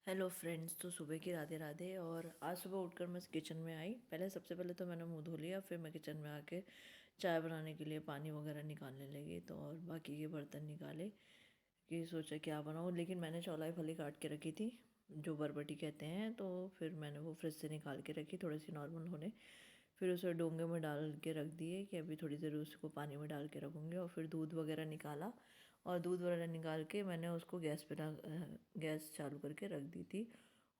Hello friends. तो सुबह की राधे राधे। और आज सुबह उठकर मैं किचन में आई। सबसे पहले तो मैंने मुंह धो लिया, फिर मैं किचन में आके चाय बनाने के लिए पानी वगैरह निकालने लगी। तो और बाकी के बर्तन निकाले कि सोचा क्या बनाऊँ, लेकिन मैंने चौलाई फली काट के रखी थी जो बरबटी कहते हैं। तो फिर मैंने वो फ्रिज से निकाल के रखी थोड़ी सी नॉर्मल होने। फिर उसे डोंगे में डाल के रख दिए कि अभी थोड़ी देर उसको पानी में डाल के रखूँगी। और फिर दूध वगैरह निकाला, और दूध वगैरह निकाल के मैंने उसको गैस चालू करके रख दी थी।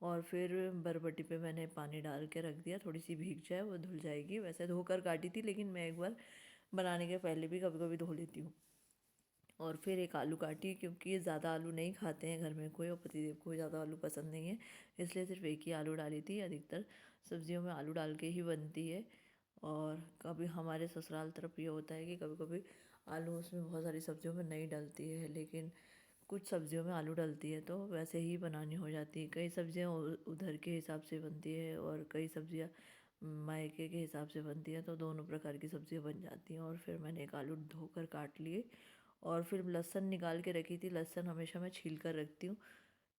और फिर बरबटी पे मैंने पानी डाल के रख दिया, थोड़ी सी भीग जाए वो धुल जाएगी। वैसे धोकर काटी थी, लेकिन मैं एक बार बनाने के पहले भी कभी कभी धो लेती हूँ। और फिर एक आलू काटी, क्योंकि ज़्यादा आलू नहीं खाते हैं घर में कोई, और पतिदेव को ज़्यादा आलू पसंद नहीं है, इसलिए सिर्फ एक ही आलू डाली थी। अधिकतर सब्जियों में आलू डाल के ही बनती है। और कभी हमारे ससुराल तरफ ये होता है कि कभी कभी आलू उसमें बहुत सारी सब्जियों में नहीं डलती है, लेकिन कुछ सब्जियों में आलू डलती है तो वैसे ही बनानी हो जाती है। कई सब्जियां उधर के हिसाब से बनती है और कई सब्जियां मायके के हिसाब से बनती है, तो दोनों प्रकार की सब्जियां बन जाती हैं। और फिर मैंने एक आलू धोकर काट लिए। और फिर लहसुन निकाल के रखी थी। लहसुन हमेशा मैं छील कर रखती हूँ,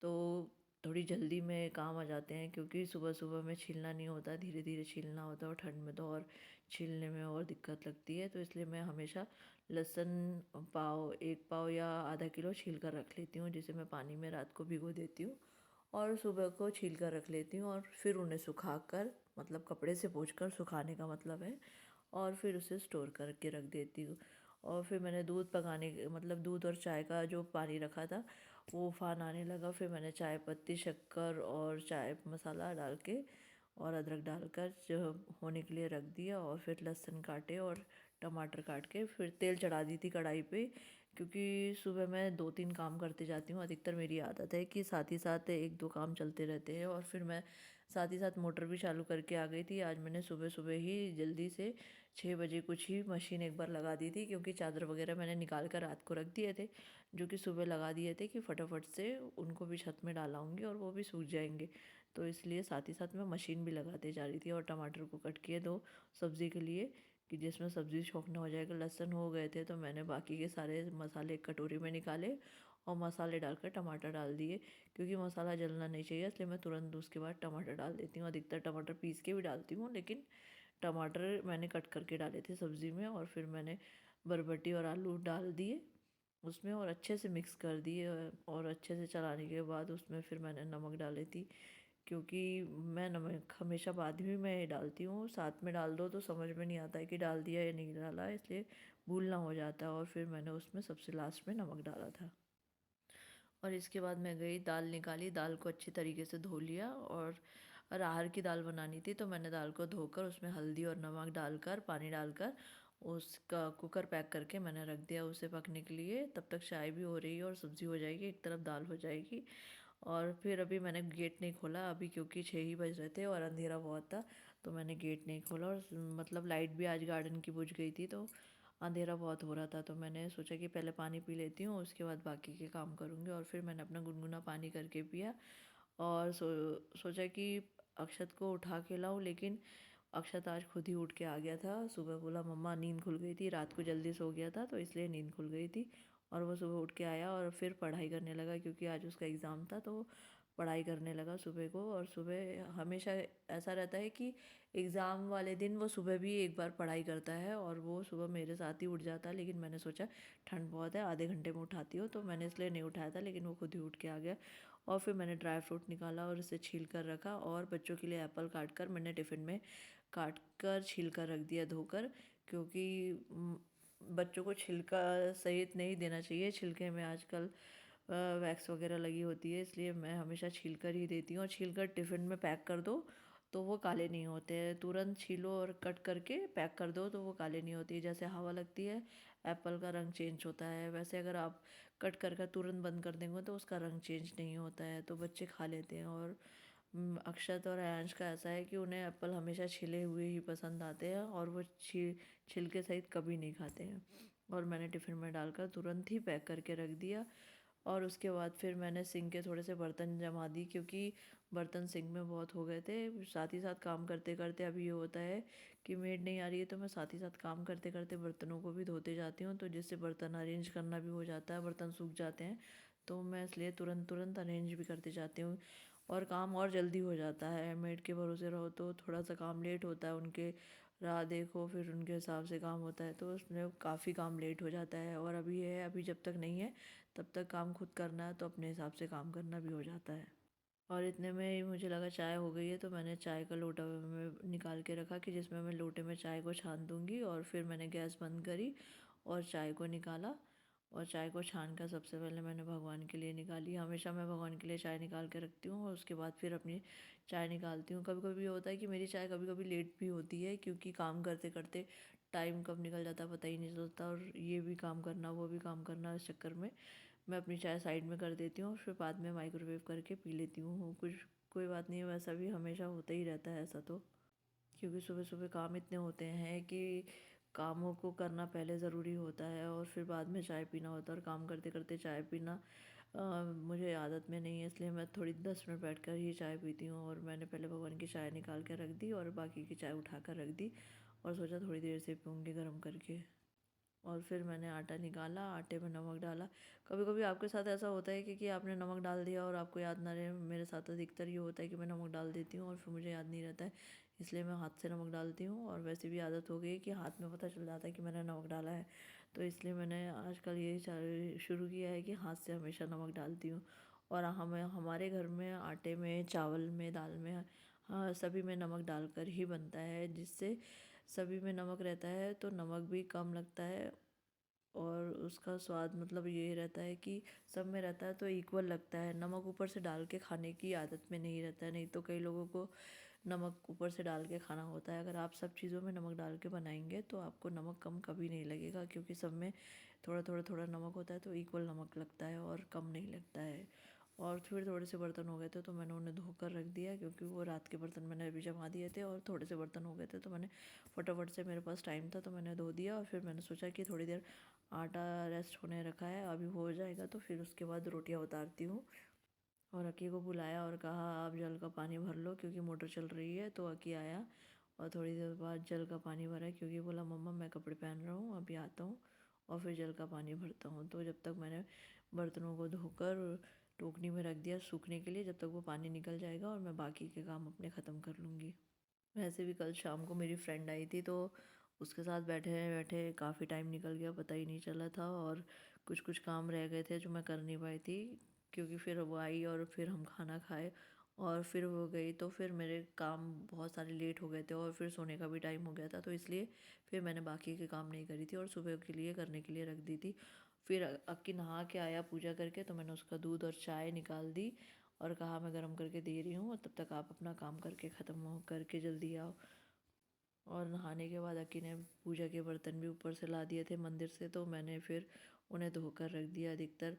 तो थोड़ी जल्दी में काम आ जाते हैं, क्योंकि सुबह सुबह में छीलना नहीं होता, धीरे धीरे छीलना होता है। और ठंड में तो और छीलने में और दिक्कत लगती है, तो इसलिए मैं हमेशा लहसुन एक पाव या आधा किलो छील कर रख लेती हूँ, जिसे मैं पानी में रात को भिगो देती हूँ और सुबह को छील कर रख लेती हूँ। और फिर उन्हें सुखा कर, मतलब कपड़े से पोंछ कर, सुखाने का मतलब है, और फिर उसे स्टोर करके रख देती हूँ। और फिर मैंने दूध पकाने, मतलब दूध और चाय का जो पानी रखा था वो उफान आने लगा। फिर मैंने चाय पत्ती, शक्कर और चाय मसाला डाल के और अदरक डालकर जो होने के लिए रख दिया। और फिर लहसुन काटे और टमाटर काट के फिर तेल चढ़ा दी थी कढ़ाई पे, क्योंकि सुबह मैं 2-3 काम करते जाती हूँ। अधिकतर मेरी आदत है कि साथ ही साथ 1-2 काम चलते रहते हैं। और फिर मैं साथ ही साथ मोटर भी चालू करके आ गई थी। आज मैंने सुबह सुबह ही जल्दी से 6 बजे कुछ ही मशीन एक बार लगा दी थी, क्योंकि चादर वगैरह मैंने निकाल कर रात को रख दिए थे, जो कि सुबह लगा दिए थे कि फटाफट से उनको भी छत में डालाऊंगी और वो भी सूख जाएंगे। तो इसलिए साथ ही साथ मैं मशीन भी लगाते जा रही थी। और टमाटर को कट किए 2 सब्ज़ी के लिए, कि जिसमें सब्ज़ी छोंकना हो जाएगा। लहसुन हो गए थे, तो मैंने बाकी के सारे मसाले एक कटोरी में निकाले और मसाले डालकर टमाटर डाल दिए, क्योंकि मसाला जलना नहीं चाहिए, इसलिए मैं तुरंत उसके बाद टमाटर डाल देती हूँ। अधिकतर टमाटर पीस के भी डालती हूँ, लेकिन टमाटर मैंने कट करके डाले थे सब्ज़ी में। और फिर मैंने बरबटी और आलू डाल दिए उसमें और अच्छे से मिक्स कर दिए। और अच्छे से चलाने के बाद उसमें फिर मैंने नमक डाले थी, क्योंकि मैं नमक हमेशा बाद में मैं डालती हूँ, साथ में डाल दो तो समझ में नहीं आता है कि डाल दिया या नहीं डाला, इसलिए भूलना हो जाता है। और फिर मैंने उसमें सबसे लास्ट में नमक डाला था। और इसके बाद मैं गई, दाल निकाली, दाल को अच्छी तरीके से धो लिया। और अरहर की दाल बनानी थी, तो मैंने दाल को धोकर उसमें हल्दी और नमक डालकर, पानी डालकर उसका कुकर पैक करके मैंने रख दिया उसे पकने के लिए। तब तक चाय भी हो रही है और सब्ज़ी हो जाएगी, एक तरफ दाल हो जाएगी। और फिर अभी मैंने गेट नहीं खोला अभी, क्योंकि 6 ही बज रहे थे और अंधेरा बहुत था, तो मैंने गेट नहीं खोला। और मतलब लाइट भी आज गार्डन की बुझ गई थी, तो अंधेरा बहुत हो रहा था, तो मैंने सोचा कि पहले पानी पी लेती हूँ, उसके बाद बाकी के काम करूँगी। और फिर मैंने अपना गुनगुना पानी करके पिया। और सोचा कि अक्षत को उठा के लाऊं, लेकिन अक्षत आज खुद ही उठ के आ गया था। सुबह बोला मम्मा नींद खुल गई थी, रात को जल्दी सो गया था तो इसलिए नींद खुल गई थी। और वो सुबह उठ के आया और फिर पढ़ाई करने लगा, क्योंकि आज उसका एग्ज़ाम था, तो पढ़ाई करने लगा सुबह को। और सुबह हमेशा ऐसा रहता है कि एग्ज़ाम वाले दिन वो सुबह भी एक बार पढ़ाई करता है, और वो सुबह मेरे साथ ही उठ जाता है। लेकिन मैंने सोचा ठंड बहुत है, आधे घंटे में उठाती हूँ, तो मैंने इसलिए नहीं उठाया था, लेकिन वो खुद ही उठ के आ गया। और फिर मैंने ड्राई फ्रूट निकाला और उसे छील कर रखा। और बच्चों के लिए एप्पल काट कर मैंने टिफ़िन में काट कर छील कर रख दिया धोकर, क्योंकि बच्चों को छिलका सहित नहीं देना चाहिए। छिलके में आजकल वैक्स वगैरह लगी होती है, इसलिए मैं हमेशा छील कर ही देती हूँ। और छील कर टिफ़िन में पैक कर दो तो वो काले नहीं होते हैं। तुरंत छीलो और कट करके पैक कर दो तो वो काले नहीं होती। जैसे हवा लगती है एप्पल का रंग चेंज होता है, वैसे अगर आप कट कर तुरंत बंद कर देंगे तो उसका रंग चेंज नहीं होता है, तो बच्चे खा लेते हैं। और अक्षत और आयांश का ऐसा है कि उन्हें एप्पल हमेशा छिले हुए ही पसंद आते हैं, और वो छिलके सहित कभी नहीं खाते हैं। और मैंने टिफ़िन में डालकर तुरंत ही पैक करके रख दिया। और उसके बाद फिर मैंने सिंक के थोड़े से बर्तन जमा दी, क्योंकि बर्तन सिंक में बहुत हो गए थे। साथ ही साथ काम करते करते अभी ये होता है कि मेड नहीं आ रही है, तो मैं साथ ही साथ काम करते करते बर्तनों को भी धोते जाती हूँ, तो जिससे बर्तन अरेंज करना भी हो जाता है, बर्तन सूख जाते हैं, तो मैं इसलिए तुरंत तुरंत अरेंज भी करते जाती हूँ। और काम और जल्दी हो जाता है। मेड के भरोसे रहो तो थोड़ा सा काम लेट होता है, उनके राह देखो फिर उनके हिसाब से काम होता है, तो उसमें काफ़ी काम लेट हो जाता है। और अभी ये है, अभी जब तक नहीं है तब तक काम खुद करना है, तो अपने हिसाब से काम करना भी हो जाता है। और इतने में ही मुझे लगा चाय हो गई है, तो मैंने चाय का लोटा में निकाल के रखा कि जिसमें मैं लोटे में चाय को छान दूँगी। और फिर मैंने गैस बंद करी और चाय को निकाला। और चाय को छान कर सबसे पहले मैंने भगवान के लिए निकाली। हमेशा मैं भगवान के लिए चाय निकाल के रखती हूँ और उसके बाद फिर अपनी चाय निकालती हूँ। कभी कभी होता है कि मेरी चाय कभी कभी लेट भी होती है, क्योंकि काम करते करते टाइम कब निकल जाता है पता ही नहीं चलता, और ये भी काम करना वो भी काम करना, इस चक्कर में मैं अपनी चाय साइड में कर देती हूँ और फिर बाद में माइक्रोवेव करके पी लेती हूँ। कुछ कोई बात नहीं है, वैसा भी हमेशा होता ही रहता है ऐसा तो, क्योंकि सुबह सुबह काम इतने होते हैं कि कामों को करना पहले ज़रूरी होता है और फिर बाद में चाय पीना होता है। और काम करते करते चाय पीना मुझे आदत में नहीं है, इसलिए मैं थोड़ी 10 मिनट बैठकर ही चाय पीती हूँ। और मैंने पहले भगवान की चाय निकाल कर रख दी और बाकी की चाय उठा कर रख दी और सोचा थोड़ी देर से पीऊँगी गर्म करके। और फिर मैंने आटा निकाला, आटे में नमक डाला। कभी कभी आपके साथ ऐसा होता है कि आपने नमक डाल दिया और आपको याद ना रहे। मेरे साथ अधिकतर ये होता है कि मैं नमक डाल देती हूँ और फिर मुझे याद नहीं रहता है, इसलिए मैं हाथ से नमक डालती हूँ। और वैसे भी आदत हो गई है कि हाथ में पता चल जाता है कि मैंने नमक डाला है, तो इसलिए मैंने आजकल ये शुरू किया है कि हाथ से हमेशा नमक डालती हूँ। और हमें हमारे घर में आटे में, चावल में, दाल में, हाँ, सभी में नमक डालकर ही बनता है, जिससे सभी में नमक रहता है तो नमक भी कम लगता है। और उसका स्वाद मतलब ये रहता है कि सब में रहता है तो इक्वल लगता है। नमक ऊपर से डाल के खाने की आदत में नहीं रहता है, नहीं तो कई लोगों को नमक ऊपर से डाल के खाना होता है। अगर आप सब चीज़ों में नमक डाल के बनाएंगे तो आपको नमक कम कभी नहीं लगेगा, क्योंकि सब में थोड़ा थोड़ा थोड़ा नमक होता है तो इक्वल नमक लगता है और कम नहीं लगता है। और फिर थोड़े से बर्तन हो गए थे तो मैंने उन्हें धोकर रख दिया, क्योंकि वो रात के बर्तन मैंने अभी जमा दिए थे। और थोड़े से बर्तन हो गए थे तो मैंने फटाफट से, मेरे पास टाइम था तो मैंने धो दिया। और फिर मैंने सोचा कि थोड़ी देर आटा रेस्ट होने रखा है, अभी वो हो जाएगा तो फिर उसके बाद रोटियां उतारती हूँ। और अक्की को बुलाया और कहा आप जल का पानी भर लो, क्योंकि मोटर चल रही है। तो अक्की आया और थोड़ी देर बाद जल का पानी भरा, क्योंकि बोला मम्मा मैं कपड़े पहन रहा हूँ अभी आता हूँ और फिर जल का पानी भरता हूँ। तो जब तक मैंने बर्तनों को धोकर टोकनी में रख दिया सूखने के लिए, जब तक वो पानी निकल जाएगा और मैं बाकी के काम अपने ख़त्म कर लूँगी। वैसे भी कल शाम को मेरी फ्रेंड आई थी, तो उसके साथ बैठे बैठे काफ़ी टाइम निकल गया, पता ही नहीं चला था। और कुछ कुछ काम रह गए थे जो मैं कर नहीं पाई थी, क्योंकि फिर वो आई और फिर हम खाना खाए और फिर वो गई, तो फिर मेरे काम बहुत सारे लेट हो गए थे और फिर सोने का भी टाइम हो गया था। तो इसलिए फिर मैंने बाकी के काम नहीं करी थी और सुबह के लिए करने के लिए रख दी थी। फिर अक्की नहा के आया पूजा करके, तो मैंने उसका दूध और चाय निकाल दी और कहा मैं गर्म करके दे रही हूँ और तब तक आप अपना काम करके ख़त्म हो करके जल्दी आओ। और नहाने के बाद अक्की ने पूजा के बर्तन भी ऊपर से ला दिए थे मंदिर से, तो मैंने फिर उन्हें धोकर रख दिया। अधिकतर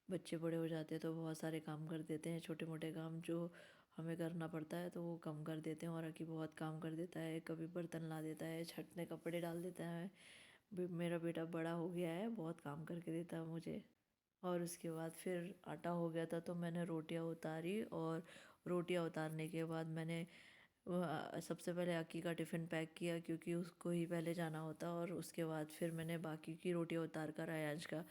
बच्चे बड़े हो जाते हैं तो बहुत सारे काम कर देते हैं, छोटे मोटे काम जो हमें करना पड़ता है तो वो कम कर देते हैं। और अक्की बहुत काम कर देता है, कभी बर्तन ला देता है, छत में कपड़े डाल देता है। मेरा बेटा बड़ा हो गया है, बहुत काम करके देता है मुझे। और उसके बाद फिर आटा हो गया था तो मैंने रोटियां उतारी। और रोटियां उतारने के बाद मैंने सबसे पहले अक्की का टिफ़िन पैक किया, क्योंकि उसको ही पहले जाना होता। और उसके बाद फिर मैंने बाकी की रोटियां उतार कर अयांश का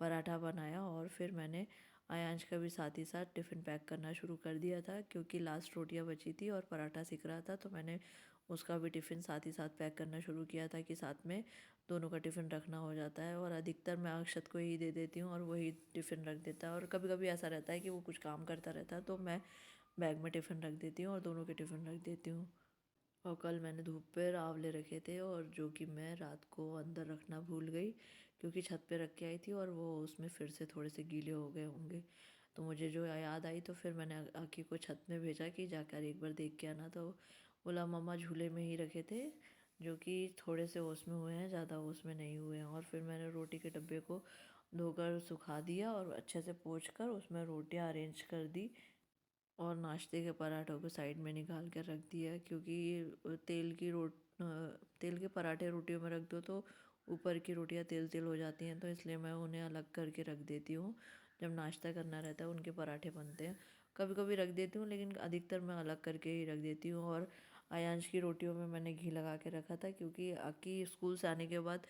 पराठा बनाया और फिर मैंने अयांश का भी साथ ही साथ टिफ़िन पैक करना शुरू कर दिया था, क्योंकि लास्ट रोटियां बची थी और पराठा सिक रहा था, तो मैंने उसका भी टिफ़िन साथ ही साथ पैक करना शुरू किया था कि साथ में दोनों का टिफ़िन रखना हो जाता है। और अधिकतर मैं अक्षत को ही दे देती हूँ और वही टिफ़िन रख देता है। और कभी कभी ऐसा रहता है कि वो कुछ काम करता रहता है तो मैं बैग में टिफ़िन रख देती हूँ और दोनों के टिफ़िन रख देती हूँ। और कल मैंने धूप पे आंवले रखे थे और जो कि मैं रात को अंदर रखना भूल गई, क्योंकि छत पे रख के आई थी और वो उसमें फिर से थोड़े से गीले हो गए होंगे। तो मुझे जो याद आई तो फिर मैंने आँखी को छत में भेजा कि जाकर एक बार देख के आना। तो बोला मम्मा झूले में ही रखे थे, जो कि थोड़े से ओस में हुए हैं, ज़्यादा ओस में नहीं हुए हैं। और फिर मैंने रोटी के डब्बे को धोकर सुखा दिया और अच्छे से पोंछ कर उसमें रोटियां अरेंज कर दी। और नाश्ते के पराठों को साइड में निकाल कर रख दिया, क्योंकि तेल के पराठे रोटियों में रख दो तो ऊपर की रोटियां तेल तेल हो जाती हैं, तो इसलिए मैं उन्हें अलग करके रख देती हूँ। जब नाश्ता करना रहता है उनके पराठे बनते हैं, कभी कभी रख देती हूँ लेकिन अधिकतर मैं अलग करके ही रख देती हूँ। और अयांश की रोटियों में मैंने घी लगा के रखा था, क्योंकि अक्की स्कूल से आने के बाद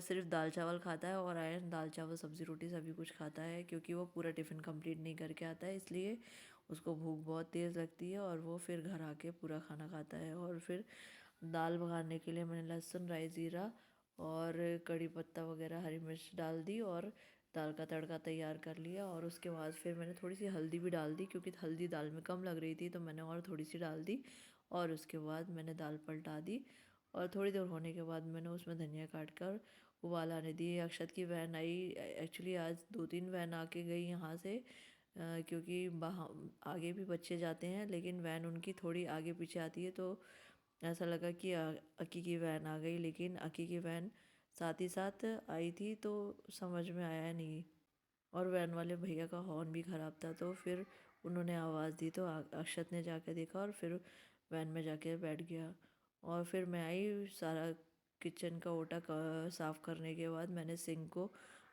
सिर्फ दाल चावल खाता है और आयन दाल चावल सब्ज़ी रोटी सभी कुछ खाता है, क्योंकि वो पूरा टिफ़िन कंप्लीट नहीं करके आता है। इसलिए उसको भूख बहुत तेज़ लगती है और वो फिर घर आके पूरा खाना खाता है। और फिर दाल पकाने के लिए मैंने लहसुन, राई, ज़ीरा और कड़ी पत्ता वगैरह, हरी मिर्च डाल दी और दाल का तड़का तैयार कर लिया। और उसके बाद फिर मैंने थोड़ी सी हल्दी भी डाल दी, क्योंकि हल्दी दाल में कम लग रही थी तो मैंने और थोड़ी सी डाल दी। और उसके बाद मैंने दाल पलटा दी और थोड़ी देर होने के बाद मैंने उसमें धनिया काट कर उबाल आने दी। अक्षत की वैन आई, एक्चुअली आज 2-3 वैन आके गई यहाँ से, क्योंकि वहाँ आगे भी बच्चे जाते हैं लेकिन वैन उनकी थोड़ी आगे पीछे आती है, तो ऐसा लगा कि अक्की की वैन आ गई, लेकिन अक्की की वैन साथ ही साथ आई थी तो समझ में आया नहीं। और वैन वाले भैया का हॉर्न भी ख़राब था, तो फिर उन्होंने आवाज़ दी तो अक्षत ने जाकर देखा और फिर वैन में जाके बैठ गया। और फिर मैं आई, सारा किचन का ओटा साफ़ करने के बाद मैंने सिंक को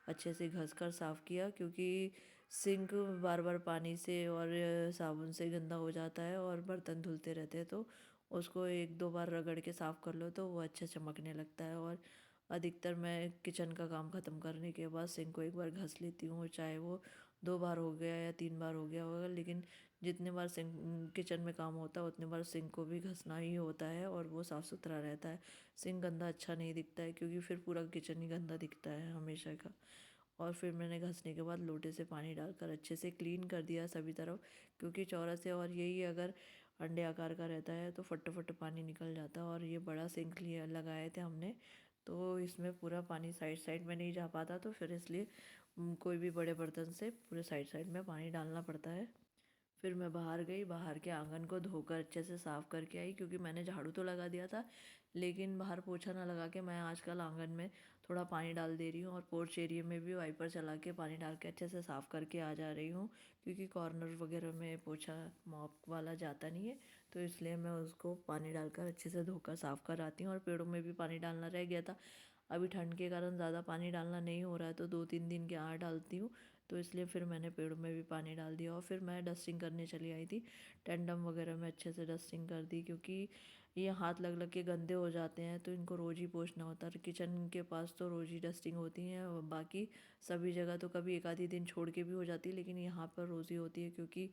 अच्छे से घस कर साफ़ किया, क्योंकि सिंक बार बार पानी से और साबुन से गंदा हो जाता है और बर्तन धुलते रहते हैं, तो उसको 1-2 बार रगड़ के साफ़ कर लो तो वो अच्छे चमकने लगता है। और अधिकतर मैं किचन का काम ख़त्म करने के बाद सिंक को एक बार घस लेती हूँ, चाहे वो 2 बार हो गया या 3 बार हो गया होगा, लेकिन जितने बार सिंक किचन में काम होता है उतने बार सिंक को भी घसना ही होता है और वो साफ़ सुथरा रहता है। सिंक गंदा अच्छा नहीं दिखता है, क्योंकि फिर पूरा किचन ही गंदा दिखता है हमेशा का। और फिर मैंने घसने के बाद लोटे से पानी डालकर अच्छे से क्लीन कर दिया सभी तरफ, क्योंकि चौरस है और यही अगर अंडे आकार का रहता है तो फट पानी निकल जाता है। और ये बड़ा सिंक लिया लगाए थे हमने, तो इसमें पूरा पानी साइड साइड में नहीं जा पाता, तो फिर इसलिए कोई भी बड़े बर्तन से पूरे साइड साइड में पानी डालना पड़ता है। फिर मैं बाहर गई, बाहर के आंगन को धोकर अच्छे से साफ़ करके आई, क्योंकि मैंने झाड़ू तो लगा दिया था लेकिन बाहर पोछा ना लगा के मैं आजकल आंगन में थोड़ा पानी डाल दे रही हूँ और पोर्च एरिया में भी वाइपर चला के पानी डाल के अच्छे से साफ़ करके आ जा रही हूँ, क्योंकि कॉर्नर वगैरह में पोछा मॉप वाला जाता नहीं है, तो इसलिए मैं उसको पानी डालकर अच्छे से धोकर साफ़ कर आती हूँ। और पेड़ों में भी पानी डालना रह गया था, अभी ठंड के कारण ज़्यादा पानी डालना नहीं हो रहा है तो 2-3 दिन के आ डालती हूँ, तो इसलिए फिर मैंने पेड़ों में भी पानी डाल दिया। और फिर मैं डस्टिंग करने चली आई थी, टेंडम वगैरह में अच्छे से डस्टिंग कर दी, क्योंकि ये हाथ लग लग के गंदे हो जाते हैं तो इनको रोज़ ही पोंछना होता है। किचन के पास तो रोज़ ही डस्टिंग होती है और बाकी सभी जगह तो कभी एक आधी दिन छोड़ के भी हो जाती है, लेकिन यहाँ पर रोज़ ही होती है, क्योंकि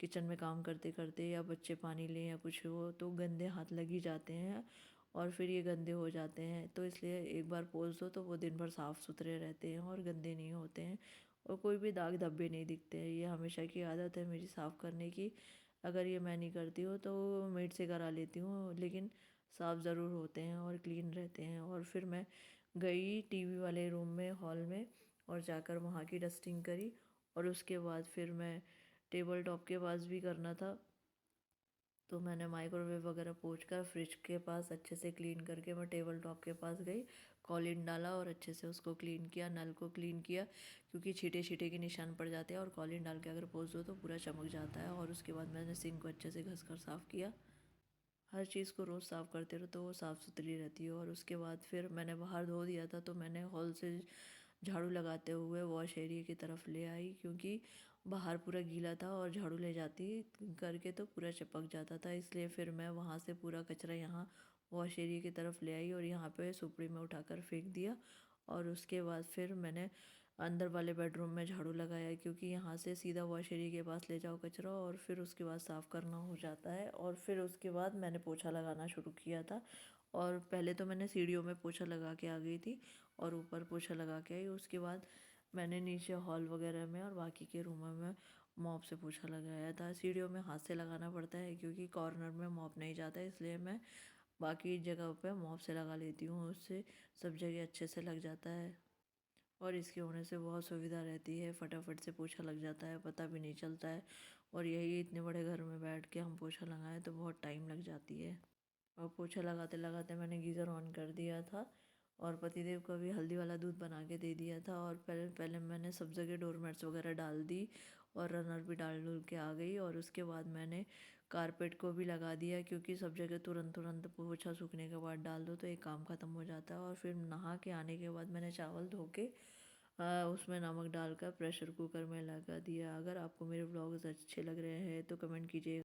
किचन में काम करते करते या बच्चे पानी लें या कुछ हो तो गंदे हाथ लग ही जाते हैं और फिर ये गंदे हो जाते हैं, तो इसलिए एक बार पोंछ दो तो वो दिन भर साफ़ सुथरे रहते हैं और गंदे नहीं होते हैं और कोई भी दाग धब्बे नहीं दिखते हैं। ये हमेशा की आदत है मेरी साफ़ करने की, अगर ये मैं नहीं करती हूँ तो मेड से करा लेती हूँ, लेकिन साफ़ ज़रूर होते हैं और क्लीन रहते हैं। और फिर मैं गई टीवी वाले रूम में, हॉल में, और जाकर वहाँ की डस्टिंग करी। और उसके बाद फिर मैं टेबल टॉप के पास भी करना था, तो मैंने माइक्रोवेव वगैरह पोंछ कर फ्रिज के पास अच्छे से क्लीन करके मैं टेबल टॉप के पास गई, कॉलिन डाला और अच्छे से उसको क्लीन किया, नल को क्लीन किया, क्योंकि छींटे छींटे के निशान पड़ जाते हैं और कॉलिन डाल के अगर पोंछ दो तो पूरा चमक जाता है। और उसके बाद मैंने सिंक को अच्छे से घस कर साफ़ किया। हर चीज़ को रोज़ साफ़ करते रहो तो वो साफ़ सुथरी रहती है। और उसके बाद फिर मैंने बाहर धो दिया था, तो मैंने हॉल से झाड़ू लगाते हुए वॉश एरिया की तरफ ले आई, क्योंकि बाहर पूरा गीला था और झाड़ू ले जाती करके तो पूरा चिपक जाता था, इसलिए फिर मैं वहाँ से पूरा कचरा यहाँ वॉश एरिया की तरफ ले आई और यहाँ पे सुपड़ी में उठाकर फेंक दिया। और उसके बाद फिर मैंने अंदर वाले बेडरूम में झाड़ू लगाया, क्योंकि यहाँ से सीधा वॉश एरिया के पास ले जाओ कचरा और फिर उसके बाद साफ़ करना हो जाता है। और फिर उसके बाद मैंने पोछा लगाना शुरू किया था, और पहले तो मैंने सीढ़ियों में पोछा लगा के आ गई थी और ऊपर पोछा लगा के आई। उसके बाद मैंने नीचे हॉल वगैरह में और बाकी के रूमों में मॉप से पोछा लगाया था। सीढ़ियों में हाथ से लगाना पड़ता है क्योंकि कॉर्नर में मॉप नहीं जाता है, इसलिए मैं बाकी जगह पे मॉप से लगा लेती हूँ, उससे सब जगह अच्छे से लग जाता है। और इसके होने से बहुत सुविधा रहती है, फटाफट से पोछा लग जाता है, पता भी नहीं चलता है। और यही इतने बड़े घर में बैठ के हम पोछा लगाएं तो बहुत टाइम लग जाती है। और पोछा लगाते लगाते मैंने गीज़र ऑन कर दिया था और पतिदेव को भी हल्दी वाला दूध बना के दे दिया था। और पहले पहले मैंने सब जगह डोरमेट्स वगैरह डाल दी और रनर भी डाल डूल के आ गई। और उसके बाद मैंने कारपेट को भी लगा दिया, क्योंकि सब जगह तुरंत तुरंत पोछा सूखने के बाद डाल दो तो एक काम ख़त्म हो जाता है। और फिर नहा के आने के बाद मैंने चावल धो के उसमें नमक डालकर प्रेशर कुकर में लगा दिया। अगर आपको मेरे व्लॉग्स अच्छे लग रहे हैं तो कमेंट कीजिए।